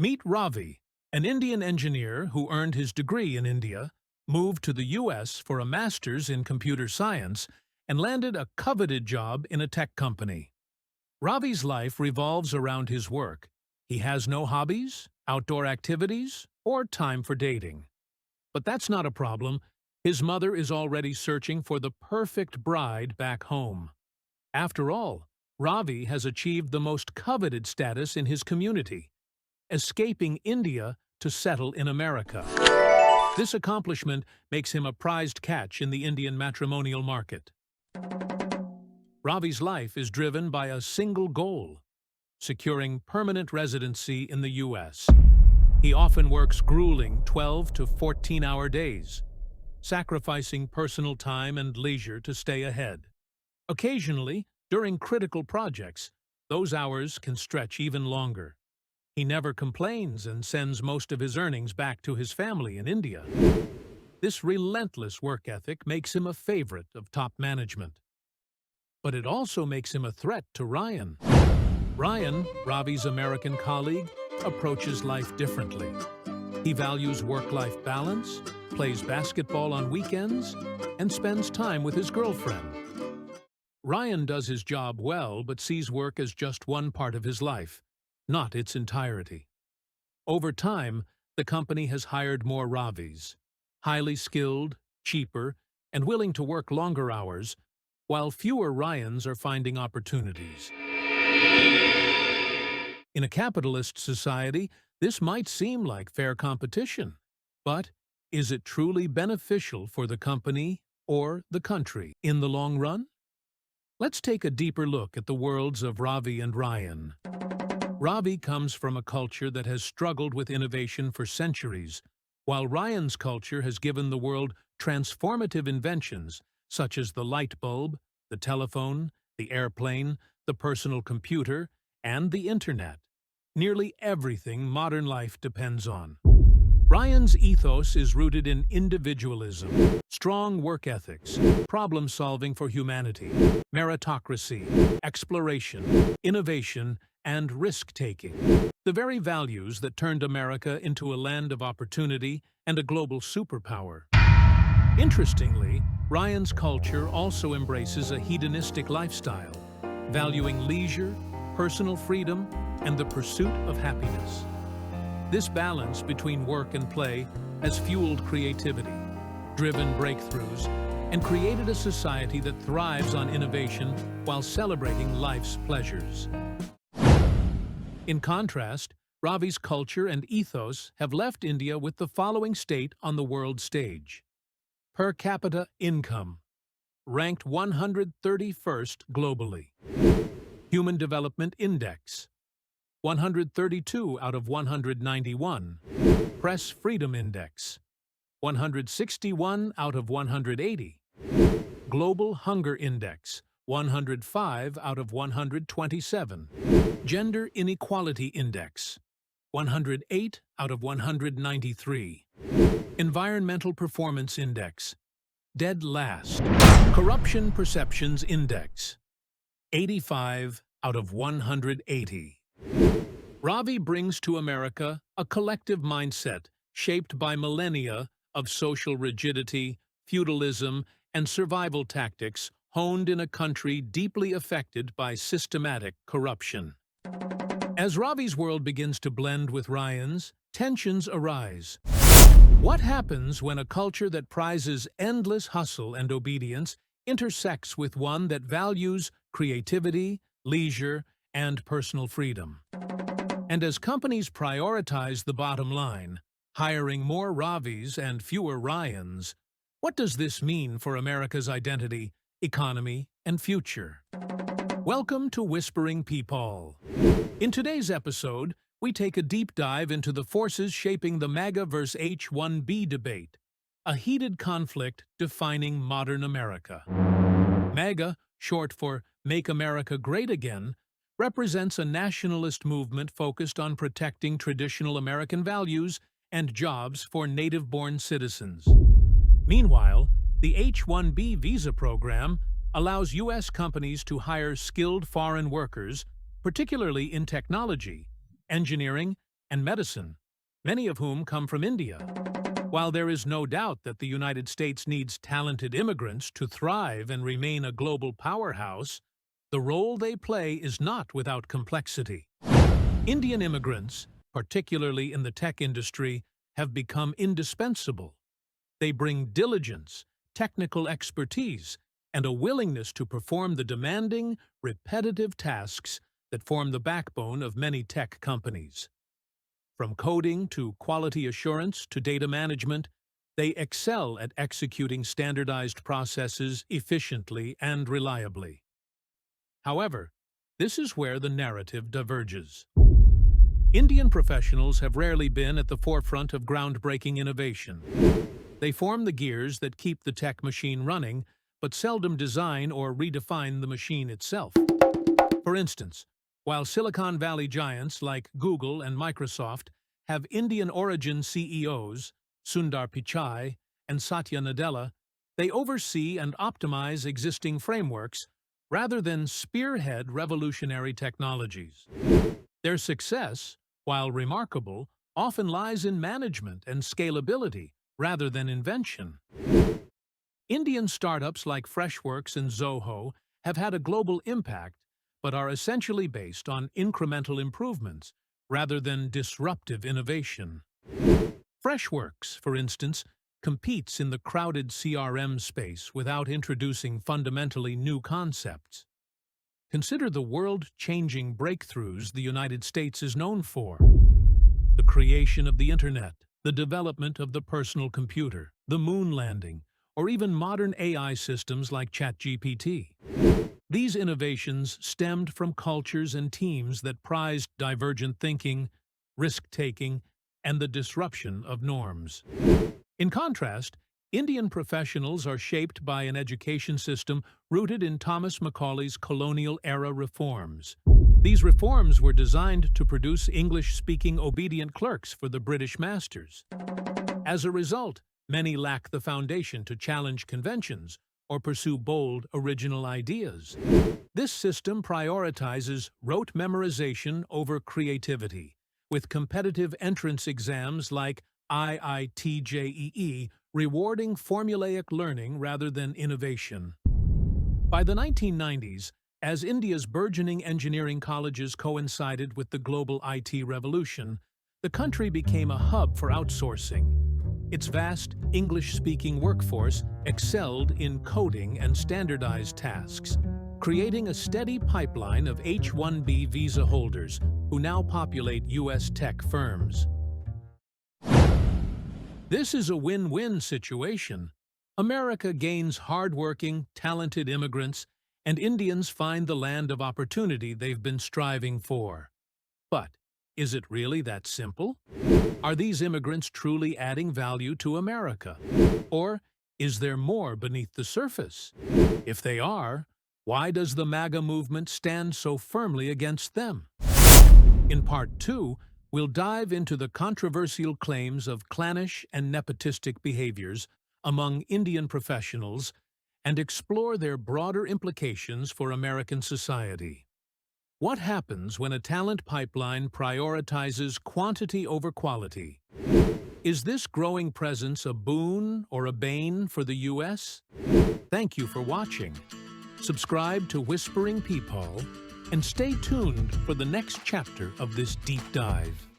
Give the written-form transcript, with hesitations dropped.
Meet Ravi, an Indian engineer who earned his degree in India, moved to the US for a master's in computer science, and landed a coveted job in a tech company. Ravi's life revolves around his work. He has no hobbies, outdoor activities, or time for dating. But that's not a problem. His mother is already searching for the perfect bride back home. After all, Ravi has achieved the most coveted status in his community, escaping India to settle in America. This accomplishment makes him a prized catch in the Indian matrimonial market. Ravi's life is driven by a single goal: securing permanent residency in the U.S. He often works grueling 12 to 14-hour days, sacrificing personal time and leisure to stay ahead. Occasionally, during critical projects, those hours can stretch even longer. He never complains and sends most of his earnings back to his family in India. This relentless work ethic makes him a favorite of top management. But it also makes him a threat to Ryan. Ryan, Ravi's American colleague, approaches life differently. He values work-life balance, plays basketball on weekends, and spends time with his girlfriend. Ryan does his job well but sees work as just one part of his life, not its entirety. Over time, the company has hired more Ravis, highly skilled, cheaper, and willing to work longer hours, while fewer Ryans are finding opportunities. In a capitalist society, this might seem like fair competition, but is it truly beneficial for the company or the country in the long run? Let's take a deeper look at the worlds of Ravi and Ryan. Ravi comes from a culture that has struggled with innovation for centuries, while Ryan's culture has given the world transformative inventions such as the light bulb, the telephone, the airplane, the personal computer, and the internet. Nearly everything modern life depends on. Ryan's ethos is rooted in individualism, strong work ethics, problem-solving for humanity, meritocracy, exploration, innovation, and risk-taking. The very values that turned America into a land of opportunity and a global superpower. Interestingly, Ryan's culture also embraces a hedonistic lifestyle, valuing leisure, personal freedom, and the pursuit of happiness. This balance between work and play has fueled creativity, driven breakthroughs, and created a society that thrives on innovation while celebrating life's pleasures. In contrast, Ravi's culture and ethos have left India with the following state on the world stage. Per capita income, ranked 131st globally. Human Development Index, 132 out of 191. Press Freedom Index, 161 out of 180. Global Hunger Index, 105 out of 127. Gender Inequality Index, 108 out of 193. Environmental Performance Index, dead last. Corruption Perceptions Index, 85 out of 180. Ravi brings to America a collective mindset shaped by millennia of social rigidity, feudalism, and survival tactics honed in a country deeply affected by systematic corruption. As Ravi's world begins to blend with Ryan's, tensions arise. What happens when a culture that prizes endless hustle and obedience intersects with one that values creativity, leisure, and personal freedom? And as companies prioritize the bottom line, hiring more Ravis and fewer Ryans, what does this mean for America's identity, economy, and future? Welcome to Whispering Peepal. In today's episode, we take a deep dive into the forces shaping the MAGA vs. H-1B debate, a heated conflict defining modern America. MAGA, short for Make America Great Again, represents a nationalist movement focused on protecting traditional American values and jobs for native-born citizens. Meanwhile, the H-1B visa program allows U.S. companies to hire skilled foreign workers, particularly in technology, engineering, and medicine, many of whom come from India. While there is no doubt that the United States needs talented immigrants to thrive and remain a global powerhouse, the role they play is not without complexity. Indian immigrants, particularly in the tech industry, have become indispensable. They bring diligence, technical expertise, and a willingness to perform the demanding, repetitive tasks that form the backbone of many tech companies. From coding to quality assurance to data management, they excel at executing standardized processes efficiently and reliably. However, this is where the narrative diverges. Indian professionals have rarely been at the forefront of groundbreaking innovation. They form the gears that keep the tech machine running, but seldom design or redefine the machine itself. For instance, while Silicon Valley giants like Google and Microsoft have Indian-origin CEOs, Sundar Pichai and Satya Nadella, they oversee and optimize existing frameworks rather than spearhead revolutionary technologies. Their success, while remarkable, often lies in management and scalability rather than invention. Indian startups like Freshworks and Zoho have had a global impact but are essentially based on incremental improvements rather than disruptive innovation. Freshworks, for instance, competes in the crowded CRM space without introducing fundamentally new concepts. Consider the world-changing breakthroughs the United States is known for. The creation of the Internet, the development of the personal computer, the moon landing, or even modern AI systems like ChatGPT. These innovations stemmed from cultures and teams that prized divergent thinking, risk-taking, and the disruption of norms. In contrast, Indian professionals are shaped by an education system rooted in Thomas Macaulay's colonial-era reforms. These reforms were designed to produce English-speaking obedient clerks for the British masters. As a result, many lack the foundation to challenge conventions or pursue bold, original ideas. This system prioritizes rote memorization over creativity, with competitive entrance exams like IITJEE rewarding formulaic learning rather than innovation. By the 1990s, as India's burgeoning engineering colleges coincided with the global IT revolution, the country became a hub for outsourcing. Its vast English-speaking workforce excelled in coding and standardized tasks, creating a steady pipeline of H-1B visa holders who now populate U.S. tech firms. This is a win-win situation. America gains hard-working, talented immigrants, and Indians find the land of opportunity they've been striving for. But is it really that simple? Are these immigrants truly adding value to America? Or is there more beneath the surface? If they are, why does the MAGA movement stand so firmly against them? In Part 2, we'll dive into the controversial claims of clannish and nepotistic behaviors among Indian professionals and explore their broader implications for American society. What happens when a talent pipeline prioritizes quantity over quality? Is this growing presence a boon or a bane for the U.S.? Thank you for watching. Subscribe to Whispering Peepal and stay tuned for the next chapter of this deep dive.